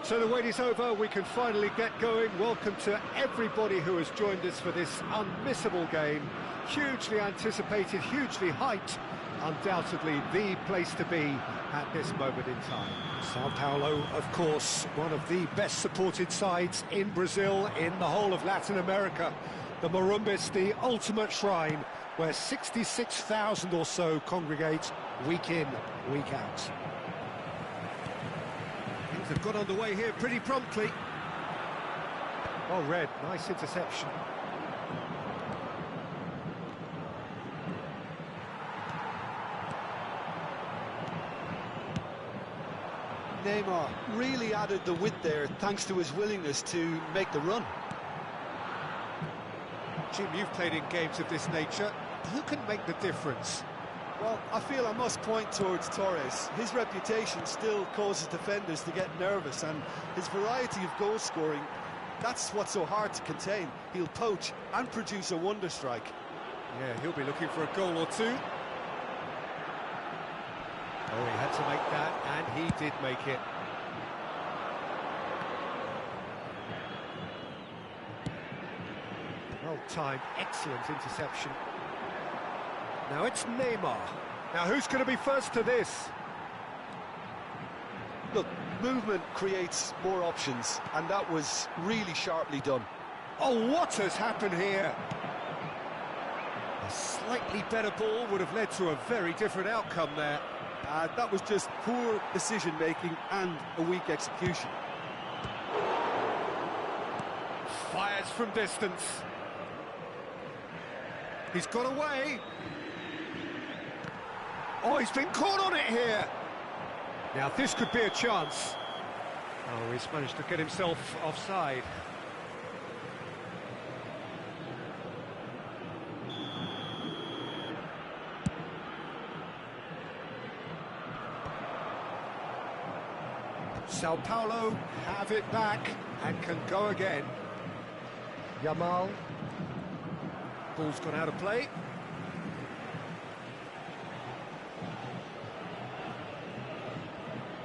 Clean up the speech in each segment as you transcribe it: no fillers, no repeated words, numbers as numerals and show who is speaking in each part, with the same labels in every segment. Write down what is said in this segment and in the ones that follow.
Speaker 1: So the wait is over, we can finally get going. Welcome to everybody who has joined us for this unmissable game. Hugely anticipated, hugely hyped. Undoubtedly the place to be at this moment in time. Sao Paulo, of course, one of the best supported sides in Brazil, in the whole of Latin America. The Morumbis, the ultimate shrine, where 66,000 or so congregate week in, week out. Things have got underway here pretty promptly. Oh, Red, nice interception.
Speaker 2: Neymar really added the width there thanks to his willingness to make the run.
Speaker 1: Jim, you've played in games of this nature. Who can make the difference?
Speaker 2: Well, I feel I must point towards Torres. His reputation still causes defenders to get nervous, and his variety of goal scoring, that's what's so hard to contain. He'll poach and produce a wonder strike.
Speaker 1: Yeah, he'll be looking for a goal or two. Oh, he had to make that, and he did make it. Well-timed, excellent interception. Now it's Neymar. Now who's going to be first to this?
Speaker 2: Look, movement creates more options, and that was really sharply done.
Speaker 1: Oh, what has happened here? A slightly better ball would have led to a very different outcome there.
Speaker 2: That was just poor decision-making and a weak execution.
Speaker 1: Fires from distance. He's got away. Oh, he's been caught on it here. Now, this could be a chance. Oh, he's managed to get himself offside. Sao Paulo have it back and can go again. Yamal. Ball's gone out of play.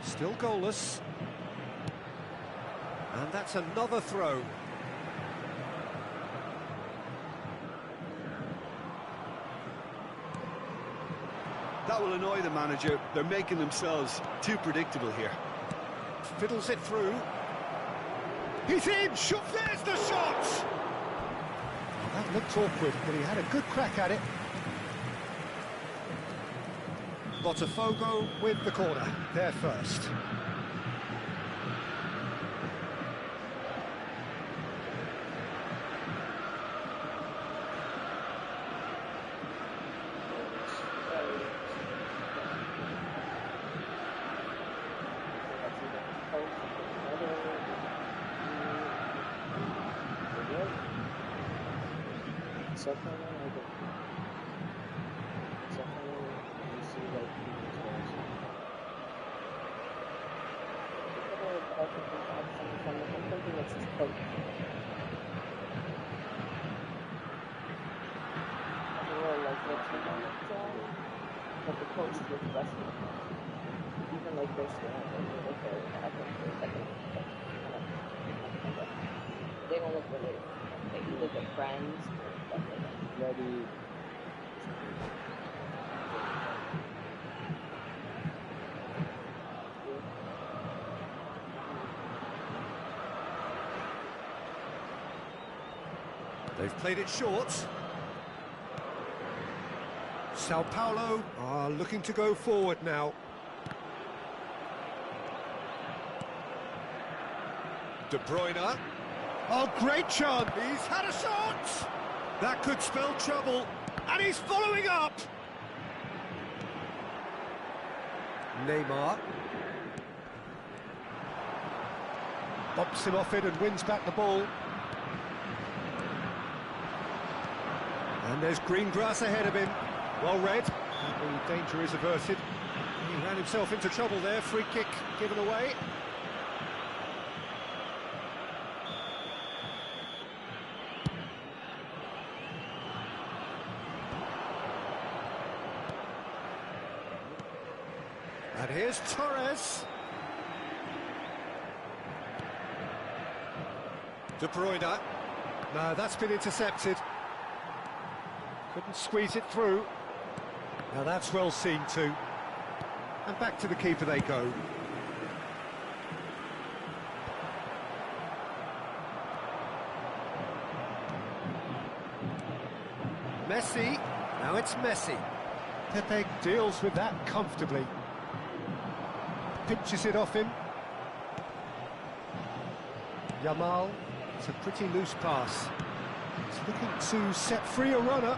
Speaker 1: Still goalless. And that's another throw.
Speaker 2: That will annoy the manager. They're making themselves too predictable here.
Speaker 1: Fiddles it through. He's in! There's the shot! Oh, that looked awkward, but he had a good crack at it. Botafogo with the corner. They're first.
Speaker 3: But the coach is resting. Even like this, they don't look really like you look at friends and stuff like that. Ready.
Speaker 1: They've played it short. Sao Paulo are looking to go forward now. De Bruyne. Oh, great chance. He's had a shot. That could spell trouble. And he's following up. Neymar. Bumps him off it and wins back the ball. And there's green grass ahead of him. Well read. The danger is averted. He ran himself into trouble there. Free kick given away. And here's Torres. De Bruyne. No, that's been intercepted. Couldn't squeeze it through. Now that's well seen too. And back to the keeper they go. Messi. Now it's Messi. Pepe deals with that comfortably. Pinches it off him. Yamal. It's a pretty loose pass. He's looking to set free a runner.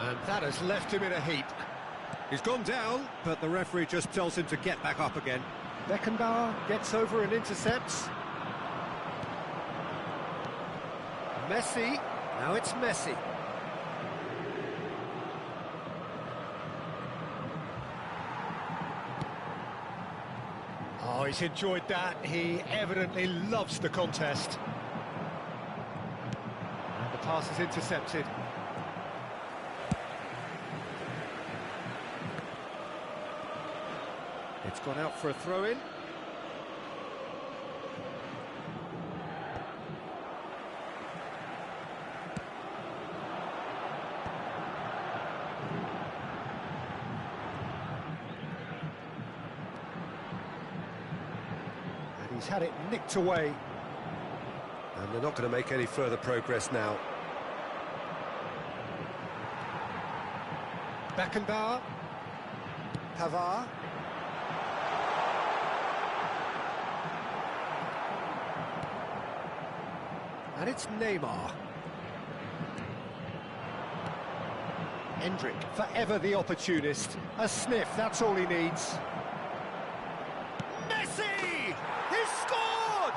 Speaker 1: And that has left him in a heap. He's gone down, but the referee just tells him to get back up again. Beckenbauer gets over and intercepts. Messi. Now it's Messi. Oh, he's enjoyed that. He evidently loves the contest. And the pass is intercepted. It's gone out for a throw-in. And he's had it nicked away. And they're not going to make any further progress now. Beckenbauer. Pavard. And it's Neymar. Hendrick, forever the opportunist. A sniff, that's all he needs. Messi! He's scored!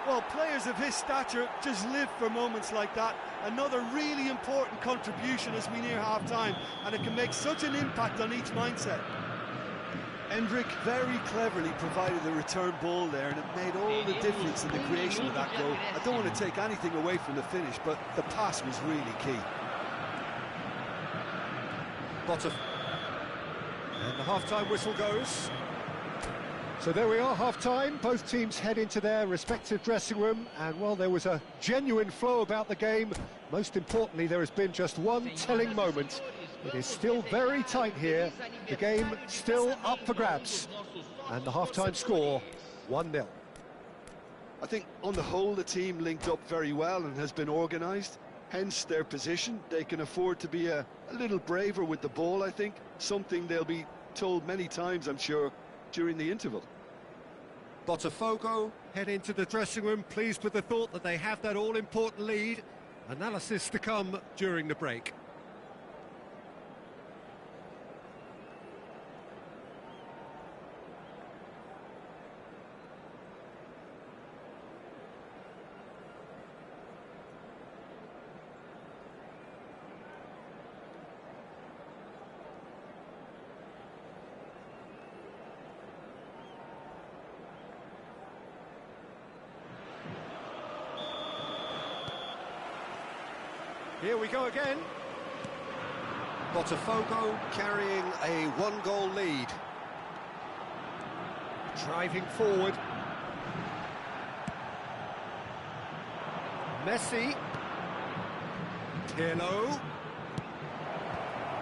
Speaker 2: Well, players of his stature just live for moments like that. Another really important contribution as we near half-time, and it can make such an impact on each mindset. Hendrick very cleverly provided the return ball there, and it made all the difference in the creation of that goal. I don't want to take anything away from the finish, but the pass was really key.
Speaker 1: Bottom. And the half-time whistle goes. So there we are, half-time. Both teams head into their respective dressing room, and well, there was a genuine flow about the game. Most importantly, there has been just one telling moment. It is still very tight here. The game still up for grabs. And the half-time score, 1-0.
Speaker 2: I think on the whole the team linked up very well and has been organised. Hence their position. They can afford to be a little braver with the ball, I think. Something they'll be told many times, I'm sure, during the interval.
Speaker 1: Botafogo head into the dressing room pleased with the thought that they have that all-important lead. Analysis to come during the break. Here we go again. Botafogo carrying a one-goal lead. Driving forward. Messi. Pirlo.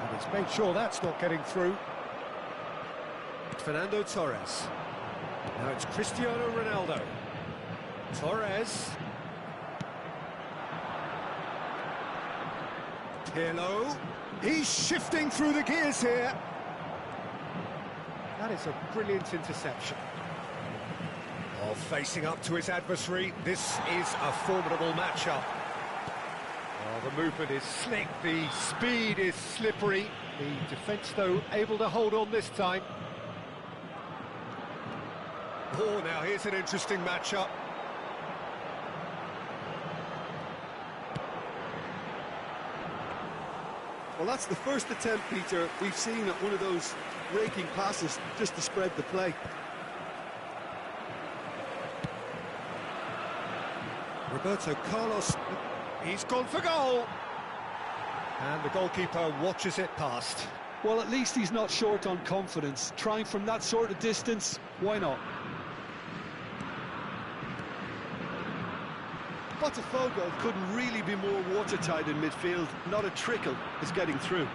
Speaker 1: And it's made sure that's not getting through. Fernando Torres. Now it's Cristiano Ronaldo. Torres. Pirlo, he's shifting through the gears here. That is a brilliant interception. Oh, facing up to his adversary, this is a formidable matchup. Oh, the movement is slick, the speed is slippery. The defence, though, able to hold on this time. Oh, now here's an interesting matchup.
Speaker 2: Well, that's the first attempt, Peter, we've seen at one of those raking passes just to spread the play.
Speaker 1: Roberto Carlos, he's gone for goal. And the goalkeeper watches it past.
Speaker 2: Well, at least he's not short on confidence. Trying from that sort of distance, why not? Botafogo couldn't really be more watertight in midfield. Not a trickle is getting through.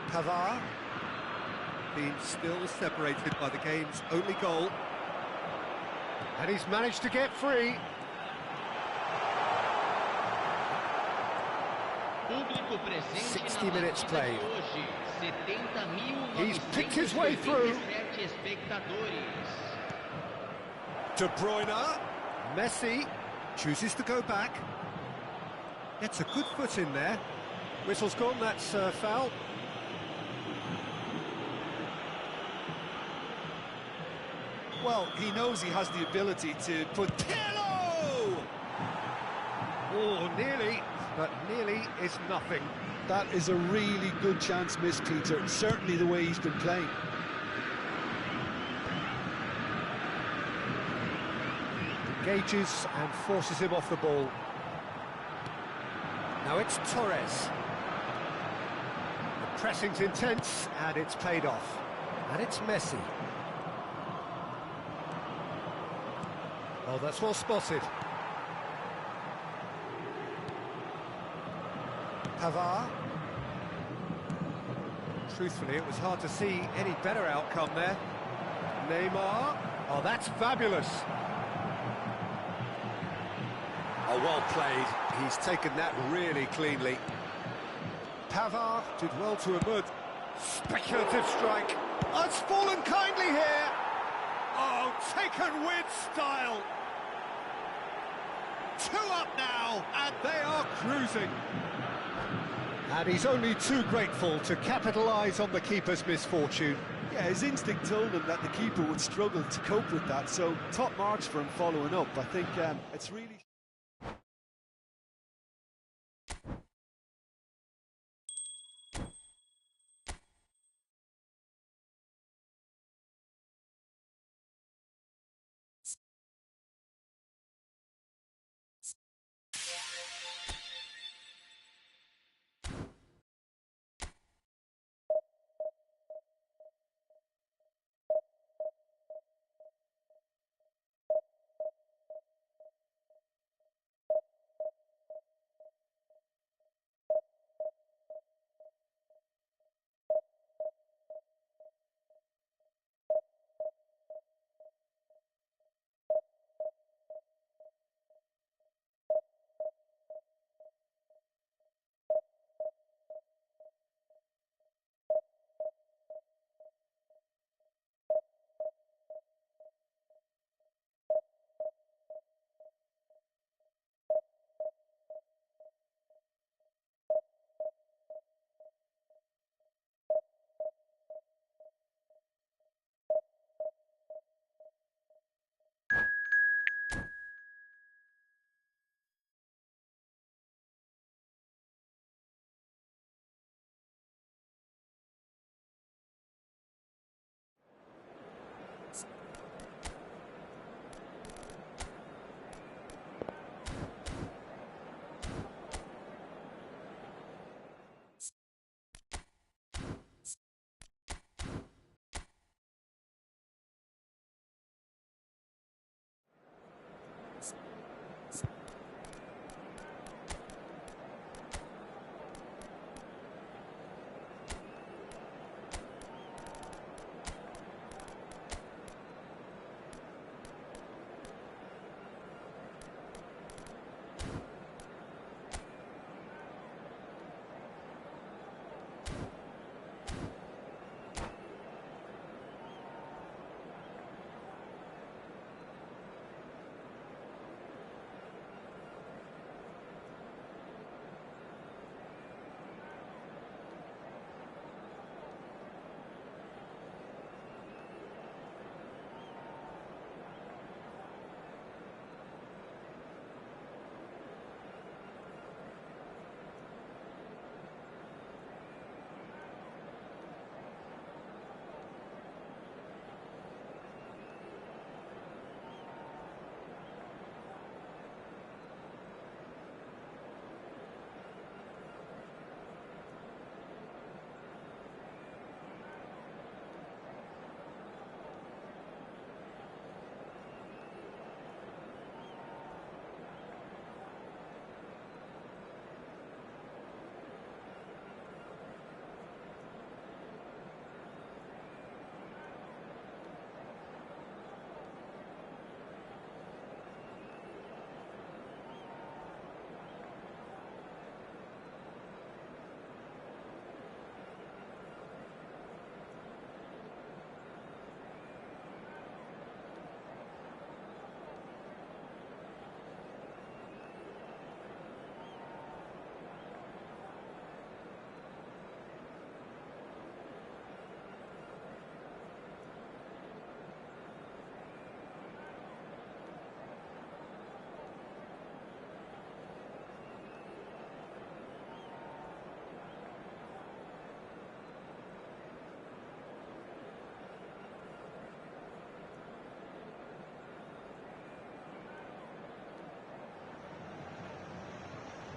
Speaker 1: Pavard being still separated by the game's only goal. And he's managed to get free.
Speaker 4: Público presente
Speaker 1: 60
Speaker 4: na
Speaker 1: minutes
Speaker 4: partida
Speaker 1: played.
Speaker 4: de hoje.
Speaker 1: He's picked his way through.
Speaker 4: 70.937 espectadores.
Speaker 1: De Bruyne. Messi chooses to go back. Gets a good foot in there. Whistle's gone, that's foul.
Speaker 2: Well, he knows he has the ability to put Pirlo!
Speaker 1: Oh, nearly, but nearly is nothing.
Speaker 2: That is a really good chance missed, Peter. Certainly the way he's been playing.
Speaker 1: Engages and forces him off the ball. Now it's Torres. The pressing's intense and it's paid off. And it's Messi. Oh, that's well spotted. Pavard. Truthfully, it was hard to see any better outcome there. Neymar. Oh, that's fabulous. Oh, well played. He's taken that really cleanly. Pavard did well to emerge. Speculative strike. Oh, it's fallen kindly here. Oh, taken with style. 2 up now, and they are cruising. And he's only too grateful to capitalise on the keeper's misfortune.
Speaker 2: Yeah, his instinct told him that the keeper would struggle to cope with that, so top marks for him following up. I think it's really...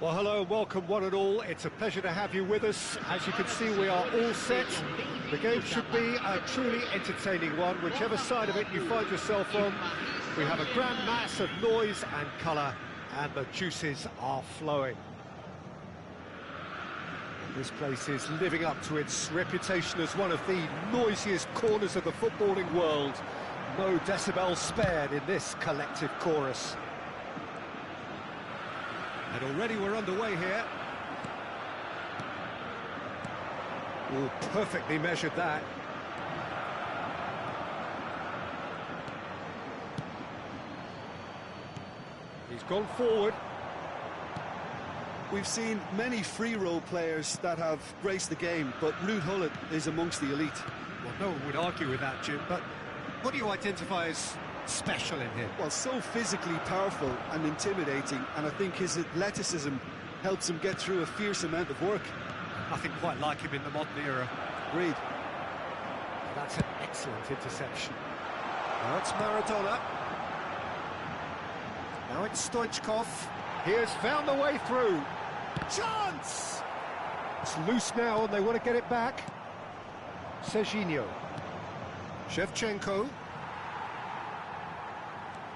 Speaker 1: Well, hello and welcome one and all. It's a pleasure to have you with us. As you can see, we are all set. The game should be a truly entertaining one, whichever side of it you find yourself on. We have a grand mass of noise and colour, and the juices are flowing. This place is living up to its reputation as one of the noisiest corners of the footballing world. No decibel spared in this collective chorus. And already we're underway here. Oh, perfectly measured that. He's gone forward.
Speaker 2: We've seen many free role players that have graced the game, but Ruud Gullit is amongst the elite.
Speaker 1: Well, no one would argue with that, Jim, but what do you identify as special in him?
Speaker 2: Well, so physically powerful and intimidating, and I think his athleticism helps him get through a fierce amount of work.
Speaker 1: Nothing quite like him in the modern era.
Speaker 2: Agreed.
Speaker 1: That's an excellent interception. Now it's Maradona. Now it's Stoichkov. He has found the way through. Chance! It's loose now and they want to get it back. Serginho. Shevchenko.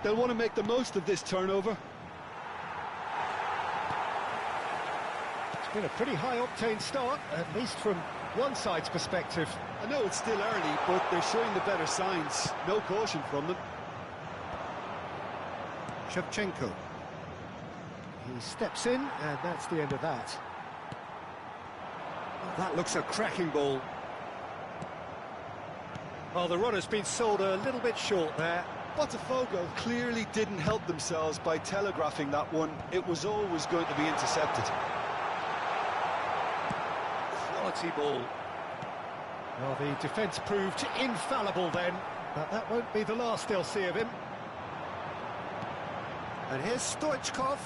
Speaker 2: They'll want to make the most of this turnover.
Speaker 1: It's been a pretty high-octane start, at least from one side's perspective.
Speaker 2: I know it's still early, but they're showing the better signs. No caution from them.
Speaker 1: Shevchenko. He steps in, and that's the end of that. Oh, that looks a cracking ball. Well, the runner's been sold a little bit short there.
Speaker 2: Botafogo clearly didn't help themselves by telegraphing that one. It was always going to be intercepted.
Speaker 1: Quality ball. Well, the defence proved infallible then, but that won't be the last they'll see of him. And here's Stoichkov.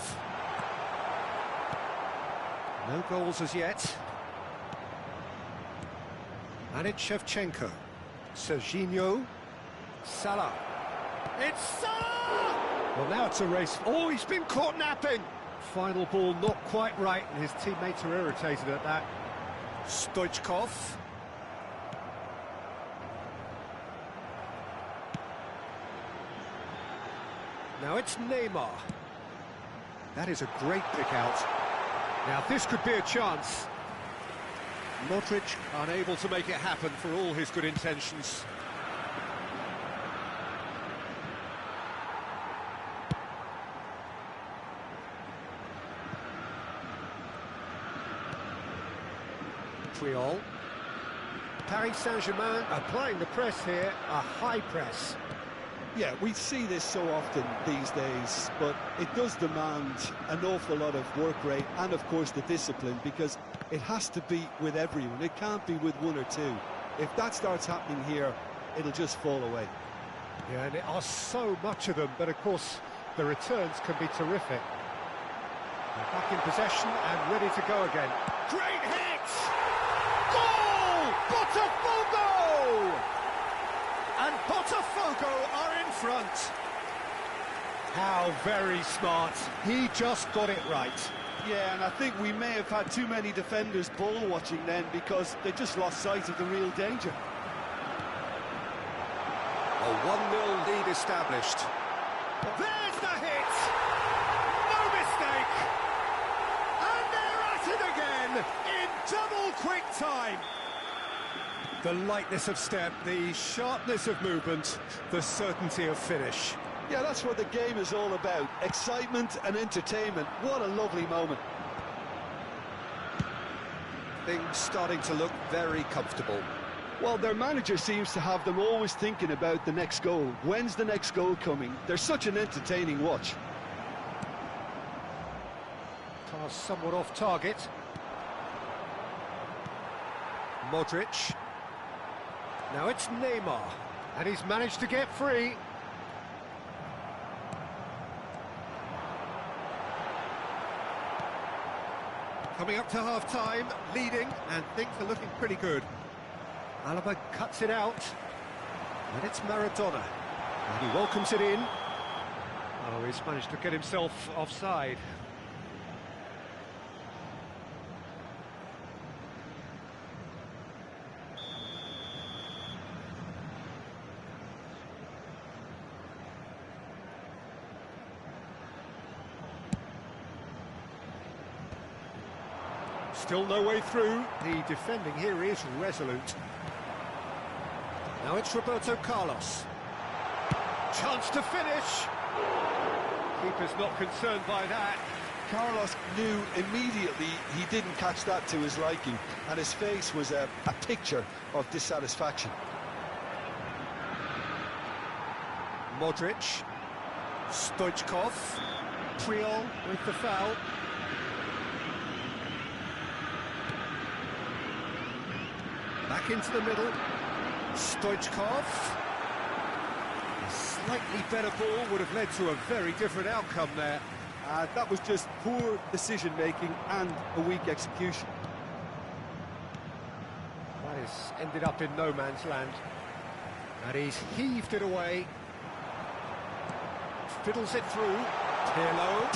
Speaker 1: No goals as yet. And it's Shevchenko. Serginho. Salah. It's Salah! Well, now it's a race. Oh, he's been caught napping. Final ball not quite right, and his teammates are irritated at that. Stoichkov. Now it's Neymar. That is a great pick out. Now this could be a chance. Modric unable to make it happen for all his good intentions. Triol. Paris Saint-Germain applying the press here, a high press.
Speaker 2: Yeah, we see this so often these days, but it does demand an awful lot of work rate and, of course, the discipline, because it has to be with everyone. It can't be with one or two. If that starts happening here, it'll just fall away.
Speaker 1: Yeah, and there are so much of them, but, of course, the returns can be terrific. They're back in possession and ready to go again. Great hit! Goal! Botafogo! And Botafogo are in front. How very smart. He just got it right.
Speaker 2: Yeah, and I think we may have had too many defenders ball watching then, because they just lost sight of the real danger.
Speaker 1: A 1-0 lead established. There's the hit! No mistake! And they're at it again in double quick time. The lightness of step, the sharpness of movement, the certainty of finish.
Speaker 2: Yeah, that's what the game is all about. Excitement and entertainment. What a lovely moment.
Speaker 1: Things starting to look very comfortable.
Speaker 2: Well, their manager seems to have them always thinking about the next goal. When's the next goal coming? They're such an entertaining watch.
Speaker 1: Pass somewhat off target. Modric. Now it's Neymar, and he's managed to get free. Coming up to half-time, leading, and things are looking pretty good. Alaba cuts it out, and it's Maradona, and he welcomes it in. Oh, he's managed to get himself offside. Still no way through. The defending here is resolute. Now it's Roberto Carlos. Chance to finish. Keeper's not concerned by that.
Speaker 2: Carlos knew immediately he didn't catch that to his liking, and his face was a picture of dissatisfaction.
Speaker 1: Modric. Stoichkov. Puyol with the foul. Back into the middle. Stoichkov. A slightly better ball would have led to a very different outcome there.
Speaker 2: That was just poor decision-making and a weak execution.
Speaker 1: That has ended up in no man's land. And he's heaved it away. Fiddles it through. Pirlo.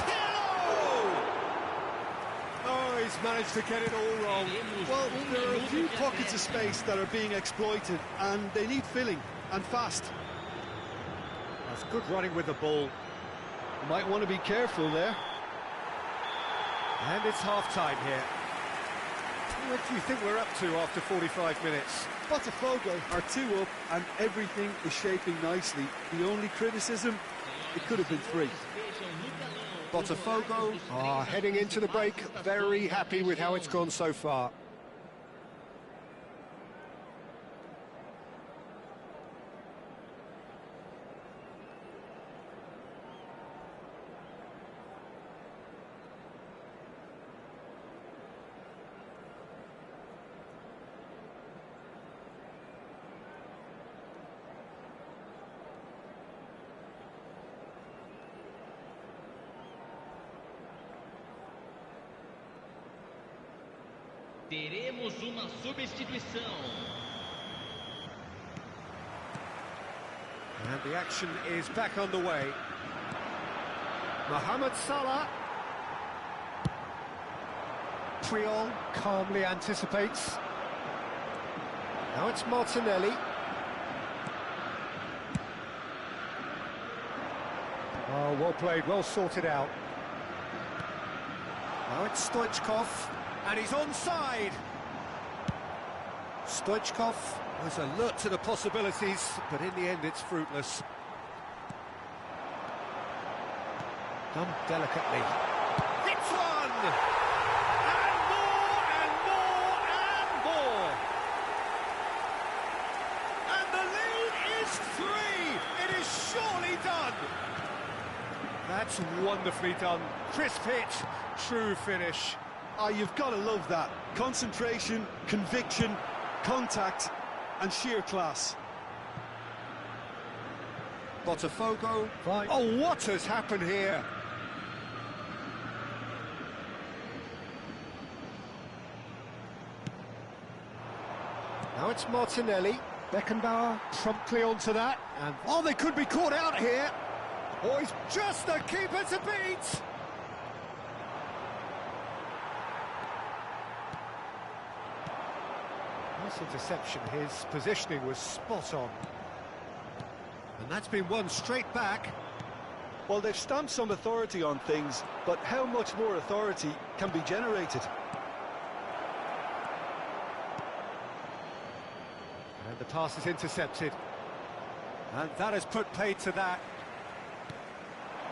Speaker 1: Oh, he's managed to get it all wrong.
Speaker 2: Well, there are a few pockets of space that are being exploited, and they need filling, and fast.
Speaker 1: That's good running with the ball.
Speaker 2: You might want to be careful there.
Speaker 1: And it's half-time here. What do you think we're up to after 45 minutes?
Speaker 2: Botafogo are 2 up, and everything is shaping nicely. The only criticism, it could have been 3.
Speaker 1: Botafogo are heading into the break, very happy with how it's gone so far.
Speaker 4: Teremos uma substituição.
Speaker 1: And the action is back underway. Mohamed Salah. Puyol calmly anticipates. Now it's Martinelli. Oh, well played, well sorted out. Now it's Stoichkov. And he's onside. Stoichkov was alert to the possibilities, but in the end it's fruitless. Done delicately. It's one! And more, and more, and more! And the lead is 3! It is surely done! That's wonderfully done. Crisp hit, true finish.
Speaker 2: You've got to love that. Concentration, conviction, contact, and sheer class.
Speaker 1: Botafogo. Fine. Oh, what has happened here? Now it's Martinelli. Beckenbauer promptly onto that. And oh, they could be caught out here. Oh, he's just the keeper to beat. Nice interception. His positioning was spot on. And that's been won straight back.
Speaker 2: Well, they've stamped some authority on things, but how much more authority can be generated?
Speaker 1: And the pass is intercepted. And that has put paid to that.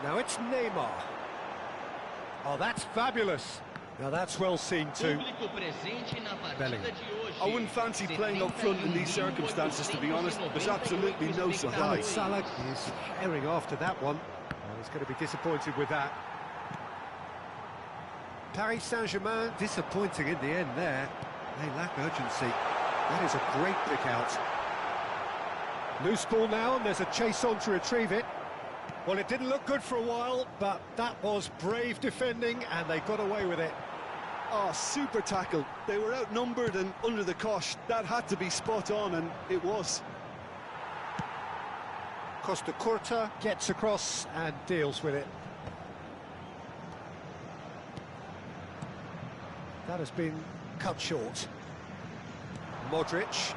Speaker 1: Now it's Neymar. Oh, that's fabulous. Now that's well seen too. Bellingham.
Speaker 2: I wouldn't fancy playing up front in these circumstances, to be honest. There's absolutely no supply.
Speaker 1: Salah is herring after that one. Well, he's going to be disappointed with that. Paris Saint-Germain disappointing in the end there. They lack urgency. That is a great pick out. Loose ball now, and there's a chase on to retrieve it. Well, it didn't look good for a while, but that was brave defending, and they got away with it.
Speaker 2: Oh, super tackle. They were outnumbered and under the cosh. That had to be spot on, and it was.
Speaker 1: Costa Curta gets across and deals with it. That has been cut short. Modric.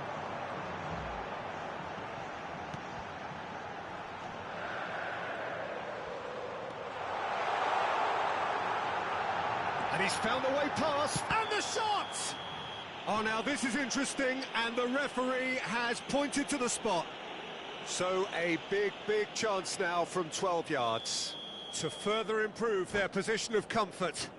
Speaker 1: And he's found a way past, and the shot! Oh, now this is interesting, and the referee has pointed to the spot. So a big chance now from 12 yards to further improve their position of comfort.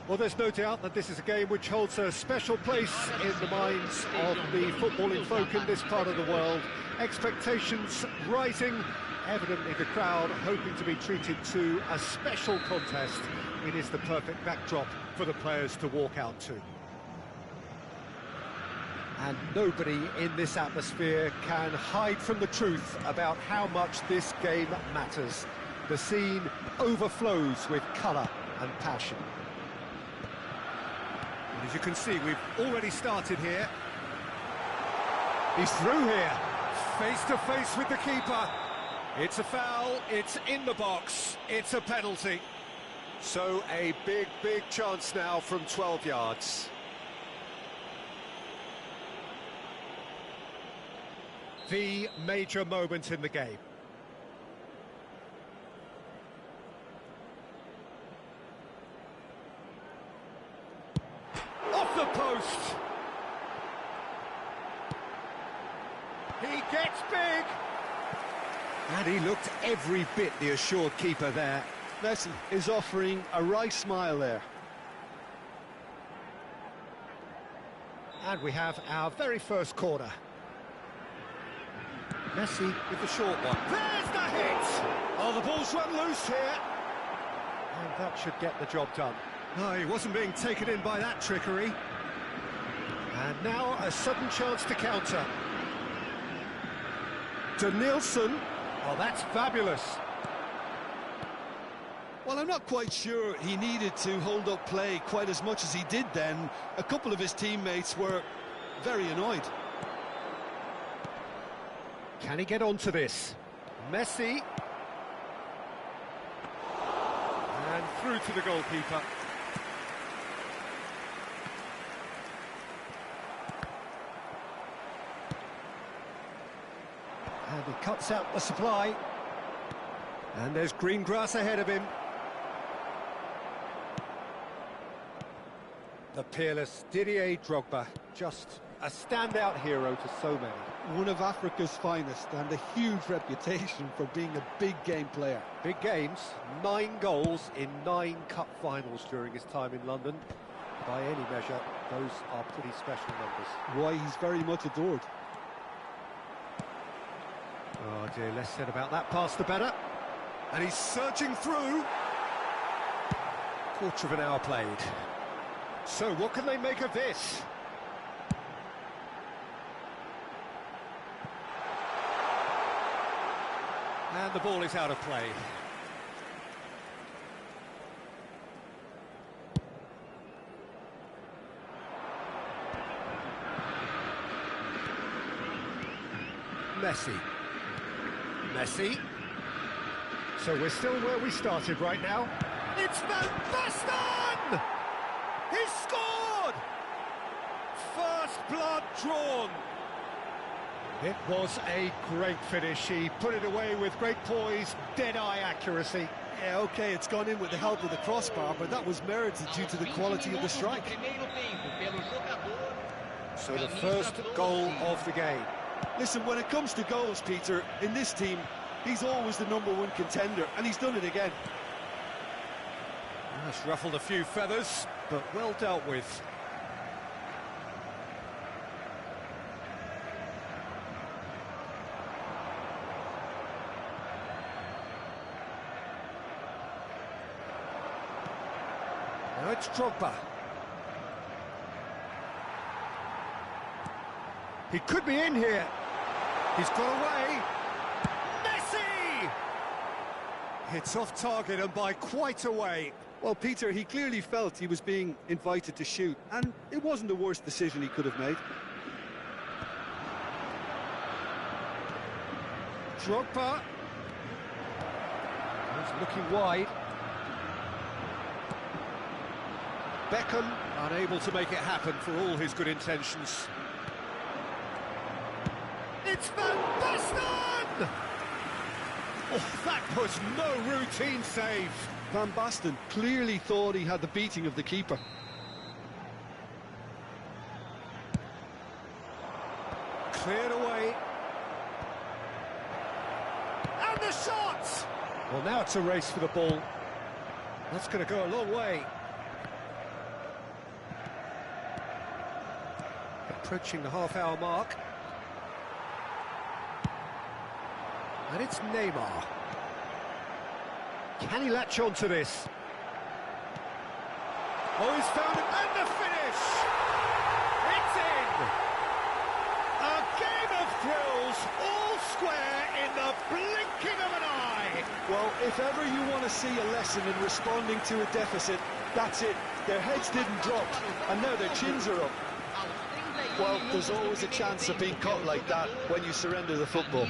Speaker 1: Well, there's no doubt that this is a game which holds a special place in the minds of the footballing folk in this part of the world. Expectations rising, evidently the crowd hoping to be treated to a special contest. It is the perfect backdrop for the players to walk out to. And nobody in this atmosphere can hide from the truth about how much this game matters. The scene overflows with colour and passion. And as you can see, we've already started here. He's through here, face to face with the keeper. It's a foul, it's in the box, it's a penalty. So a big, big chance now from 12 yards. The major moment in the game. Off the post! He gets big! And he looked every bit the assured keeper there.
Speaker 2: Messi is offering a wry smile there.
Speaker 1: And we have our very first corner. Messi with the short one. There's the hit! Oh, the ball's run loose here. And that should get the job done. No, he wasn't being taken in by that trickery. And now a sudden chance to counter. To Nilsson. Oh, that's fabulous.
Speaker 2: Well, I'm not quite sure he needed to hold up play quite as much as he did then. A couple of his teammates were very annoyed.
Speaker 1: Can he get onto this? Messi. And through to the goalkeeper. And he cuts out the supply. And there's green grass ahead of him. The peerless Didier Drogba, just a standout hero to so many.
Speaker 2: One of Africa's finest and a huge reputation for being a big game player.
Speaker 1: Big games, 9 goals in 9 cup finals during his time in London. By any measure, those are pretty special numbers.
Speaker 2: Why, he's very much adored.
Speaker 1: Oh dear, less said about that pass the better. And he's surging through. Quarter of an hour played. So what can they make of this? And the ball is out of play. Messi. Messi. So we're still where we started right now. It's Van Basten! He's scored! First blood drawn. It was a great finish. He put it away with great poise, dead-eye accuracy.
Speaker 2: Yeah, OK, it's gone in with the help of the crossbar, but that was merited due to the quality of the strike.
Speaker 1: So the first goal of the game.
Speaker 2: Listen, when it comes to goals, Peter, in this team, he's always the #1 contender, and he's done it again.
Speaker 1: That's ruffled a few feathers, but well dealt with. Now it's Drogba. He could be in here. He's got away. Messi! It's off target and by quite a way.
Speaker 2: Well, Peter, he clearly felt he was being invited to shoot, and it wasn't the worst decision he could have made.
Speaker 1: Drogba. He's looking wide. Beckham unable to make it happen for all his good intentions. It's Van Basten! Oh, that was no routine save.
Speaker 2: Van Basten clearly thought he had the beating of the keeper.
Speaker 1: Cleared away. And the shot! Well, now it's a race for the ball. That's going to go a long way. Approaching the half-hour mark. And it's Neymar. Can he latch on to this? Oh, he's found it, and the finish! It's in! A game of thrills, all square in the blinking of an eye!
Speaker 2: Well, if ever you want to see a lesson in responding to a deficit, that's it. Their heads didn't drop, and now their chins are up. Well, there's always a chance of being caught like that when you surrender the football.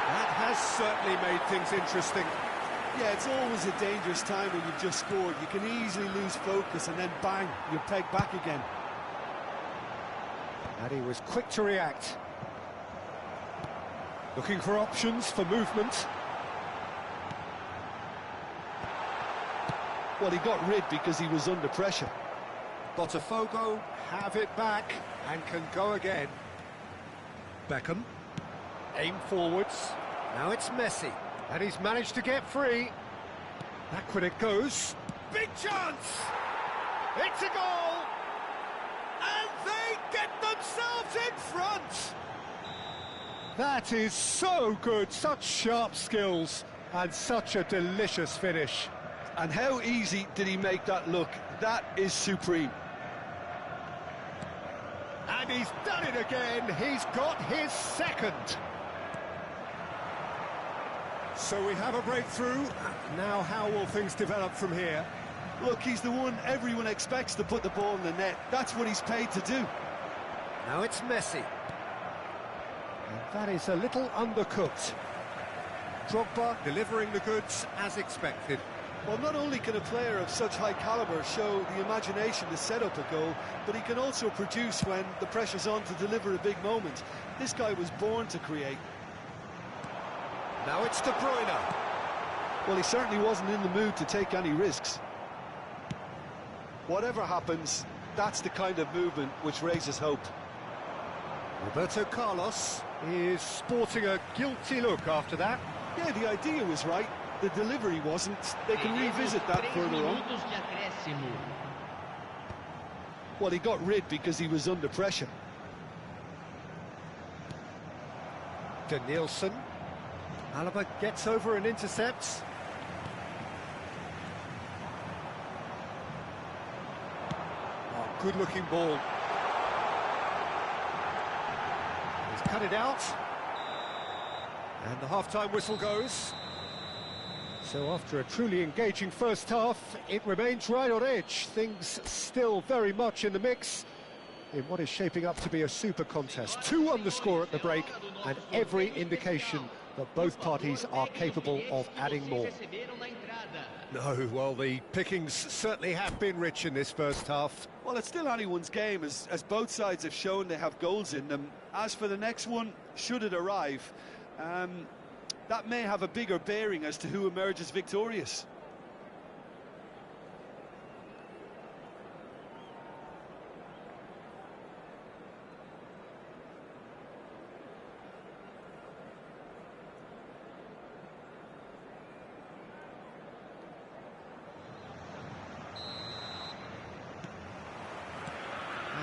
Speaker 1: That has certainly made things interesting.
Speaker 2: Yeah, it's always a dangerous time when you've just scored. You can easily lose focus and then bang, you're pegged back again.
Speaker 1: And he was quick to react. Looking for options for movement.
Speaker 2: Well, he got rid because he was under pressure.
Speaker 1: Botafogo have it back and can go again. Beckham, aim forwards. Now it's Messi, and he's managed to get free. Backward it goes. Big chance! It's a goal! And they get themselves in front! That is so good, such sharp skills, and such a delicious finish.
Speaker 2: And how easy did he make that look? That is supreme.
Speaker 1: And he's done it again, he's got his second. So we have a breakthrough. Now how will things develop from here?
Speaker 2: Look, he's the one everyone expects to put the ball in the net. That's what he's paid to do.
Speaker 1: Now it's Messi. And that is a little undercooked. Drogba delivering the goods as expected.
Speaker 2: Well, not only can a player of such high calibre show the imagination to set up a goal, but he can also produce when the pressure's on to deliver a big moment. This guy was born to create.
Speaker 1: Now it's De Bruyne.
Speaker 2: Well, he certainly wasn't in the mood to take any risks. Whatever happens, that's the kind of movement which raises hope.
Speaker 1: Roberto Carlos is sporting a guilty look after that.
Speaker 2: Yeah, the idea was right. The delivery wasn't. They can revisit that further on. Well, he got rid because he was under pressure.
Speaker 1: Danielson. Alaba gets over and intercepts. Oh, good-looking ball. He's cut it out. And the half-time whistle goes. So after a truly engaging first half, it remains right on edge. Things still very much in the mix in what is shaping up to be a super contest. 2-1 the score at the break, and every indication that both parties are capable of adding more. No, well, the pickings certainly have been rich in this first half.
Speaker 2: Well, it's still anyone's game, as both sides have shown they have goals in them. As for the next one, should it arrive, that may have a bigger bearing as to who emerges victorious.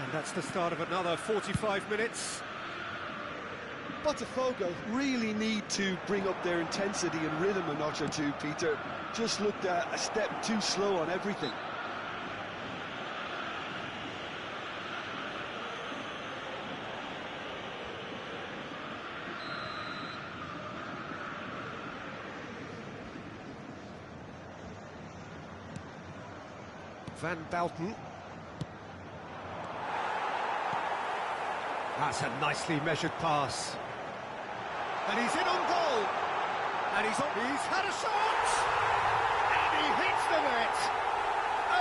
Speaker 1: And that's the start of another 45 minutes.
Speaker 2: Botafogo really need to bring up their intensity and rhythm a notch or two, Peter. Just looked a step too slow on everything.
Speaker 1: Van Bouten. That's a nicely measured pass. And he's in on goal. And he's had a shot. And he hits the net.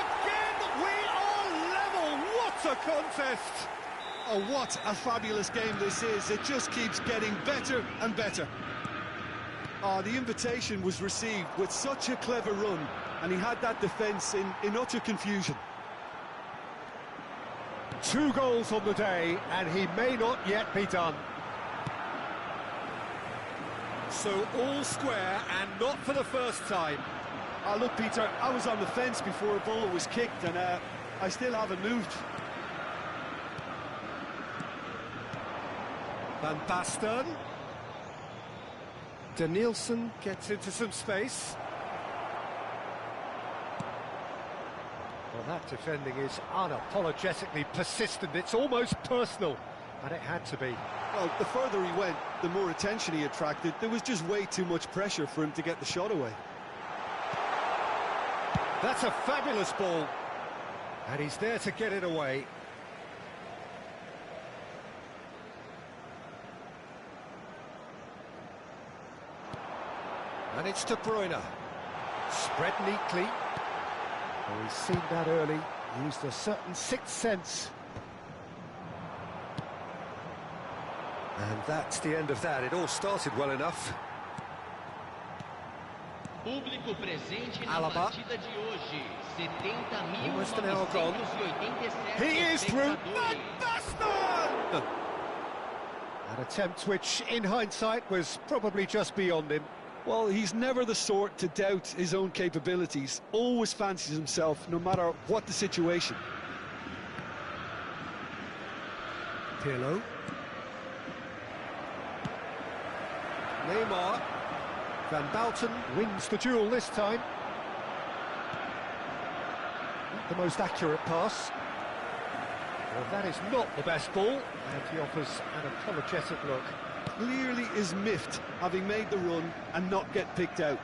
Speaker 1: Again, we are level. What a contest.
Speaker 2: Oh, what a fabulous game this is. It just keeps getting better and better. Oh, the invitation was received with such a clever run, and he had that defence in utter confusion.
Speaker 1: 2 goals on the day, and he may not yet be done. So all square, and not for the first time.
Speaker 2: Oh, look, Peter, I was on the fence before a ball was kicked, and I still haven't moved.
Speaker 1: Van Basten. Danielson gets into some space. Well, that defending is unapologetically persistent. It's almost personal, and it had to be.
Speaker 2: Well, the further he went, the more attention he attracted. There was just way too much pressure for him to get the shot away.
Speaker 1: That's a fabulous ball. And he's there to get it away. And it's De Bruyne. Spread neatly. Oh, he's seen that early. Used a certain sixth sense. And that's the end of that. It all started well enough.
Speaker 4: Público presente na
Speaker 1: Alaba.
Speaker 4: partida de hoje.
Speaker 1: Almost an hour gone.
Speaker 4: 70.987
Speaker 1: He is through.
Speaker 4: espectadores.
Speaker 1: Van Basten! An attempt which, in hindsight, was probably just beyond him.
Speaker 2: Well, he's never the sort to doubt his own capabilities. Always fancies himself, no matter what the situation.
Speaker 1: Pirlo. Neymar. Van Basten wins the duel this time. Not the most accurate pass. Well, that is not the best ball, and he offers an apologetic look.
Speaker 2: Clearly is miffed, having made the run and not get picked out.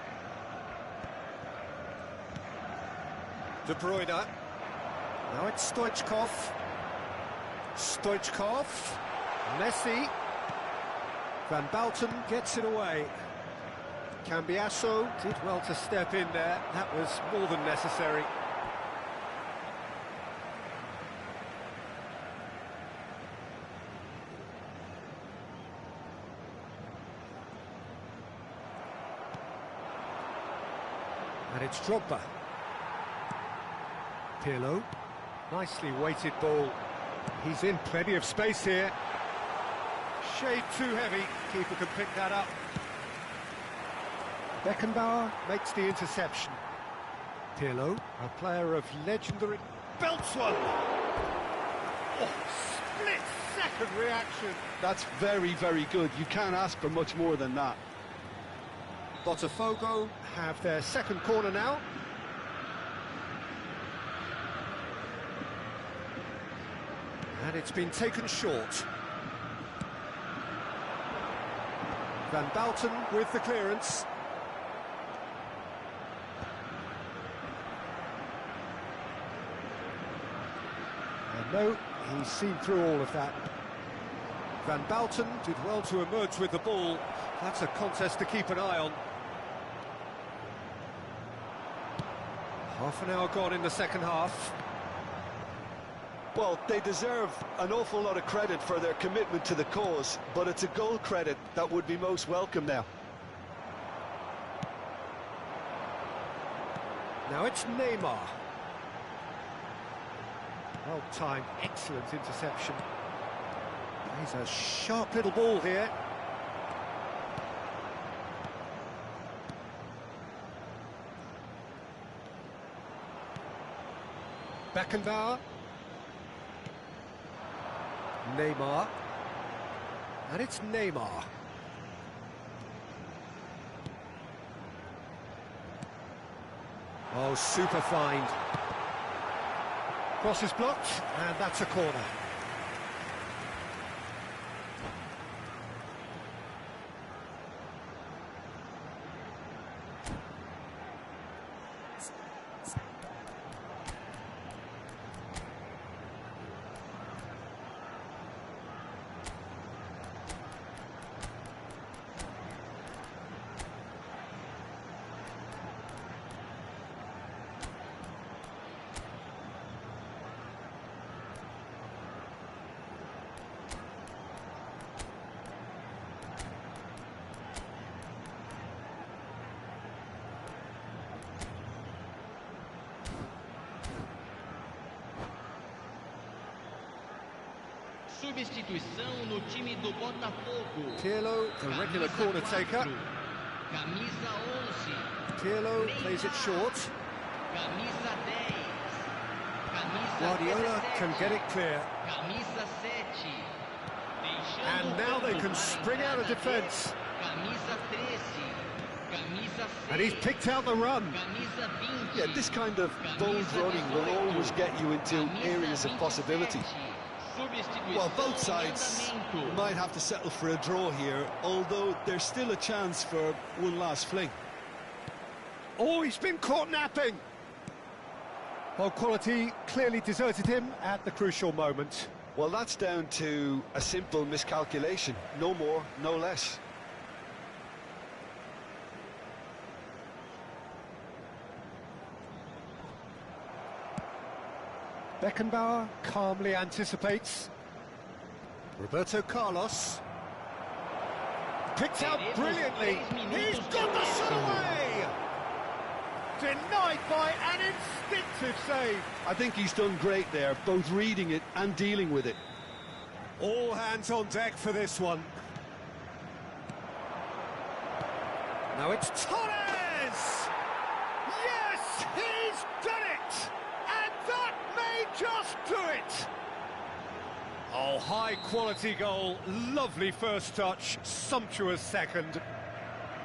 Speaker 1: De Bruyne. Now it's Stoichkov. Stoichkov. Messi. Van Basten gets it away. Cambiasso did well to step in there. That was more than necessary. And it's Drogba. Pirlo. Nicely weighted ball. He's in plenty of space here. Shade too heavy. Keeper can pick that up. Beckenbauer makes the interception. Pirlo, a player of legendary... belts one! Oh, split-second reaction.
Speaker 2: That's very, very good. You can't ask for much more than that.
Speaker 1: Botafogo have their second corner now. And it's been taken short. Van Basten with the clearance. And no, he's seen through all of that. Van Basten did well to emerge with the ball. That's a contest to keep an eye on. Half an hour gone in the second half.
Speaker 2: Well, they deserve an awful lot of credit for their commitment to the cause, but it's a goal credit that would be most welcome now.
Speaker 1: Now it's Neymar. Well-timed, excellent interception. He's a sharp little ball here. Beckenbauer. Neymar. And it's Neymar. Oh, super find. Cross is blocked, and that's a corner.
Speaker 4: Substituição no time do Botafogo.
Speaker 1: Pirlo, the regular corner taker.
Speaker 4: Camisa 11.
Speaker 1: Pirlo plays it short.
Speaker 4: Camisa 10. Camisa
Speaker 1: Guardiola
Speaker 4: 17.
Speaker 1: can get it clear.
Speaker 4: Camisa 7.
Speaker 1: And now they can spring out of defence. And he's picked out the run.
Speaker 2: Yeah, this kind of bold running will always get you into areas of possibility. Well, both sides might have to settle for a draw here, although there's still a chance for one last fling.
Speaker 1: Oh, he's been caught napping. Well, quality clearly deserted him at the crucial moment.
Speaker 2: Well, that's down to a simple miscalculation. No more, no less.
Speaker 1: Beckenbauer calmly anticipates. Roberto Carlos. Picked out brilliantly. He's got the shot away! Denied by an instinctive save.
Speaker 2: I think he's done great there, both reading it and dealing with it.
Speaker 1: All hands on deck for this one. Now it's Torres! Yes, he's done it! And that may just do it! Oh, high-quality goal, lovely first touch, sumptuous second.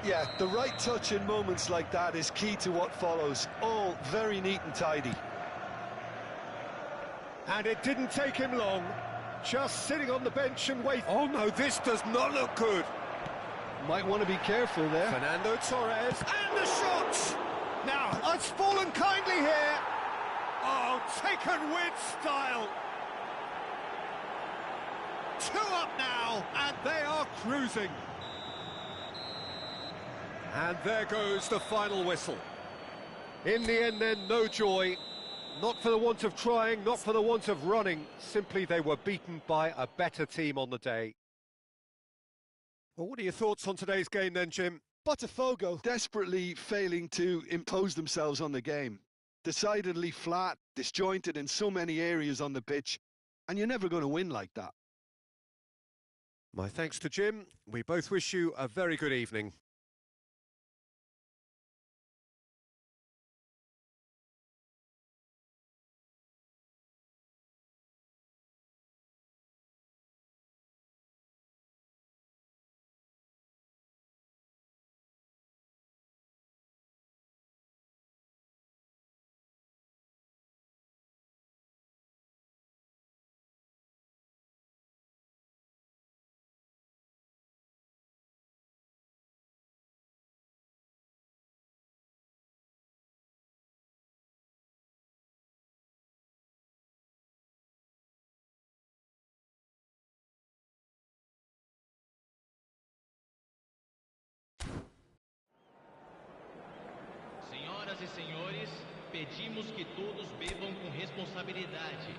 Speaker 2: Yeah, the right touch in moments like that is key to what follows. All very neat and tidy.
Speaker 1: And it didn't take him long. Just sitting on the bench and wait. Oh no, this does not look good.
Speaker 2: Might want to be careful there.
Speaker 1: Fernando Torres, and the shot! Now, it's fallen kindly here. Oh, taken with style. 2 up now, and they are cruising. And there goes the final whistle. In the end then, no joy. Not for the want of trying, not for the want of running. Simply they were beaten by a better team on the day. Well, what are your thoughts on today's game then, Jim?
Speaker 2: Botafogo desperately failing to impose themselves on the game. Decidedly flat, disjointed in so many areas on the pitch, and you're never going to win like that.
Speaker 1: My thanks to Jim. We both wish you a very good evening.
Speaker 4: Senhoras e senhores, pedimos que todos bebam com responsabilidade.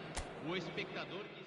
Speaker 4: O espectador que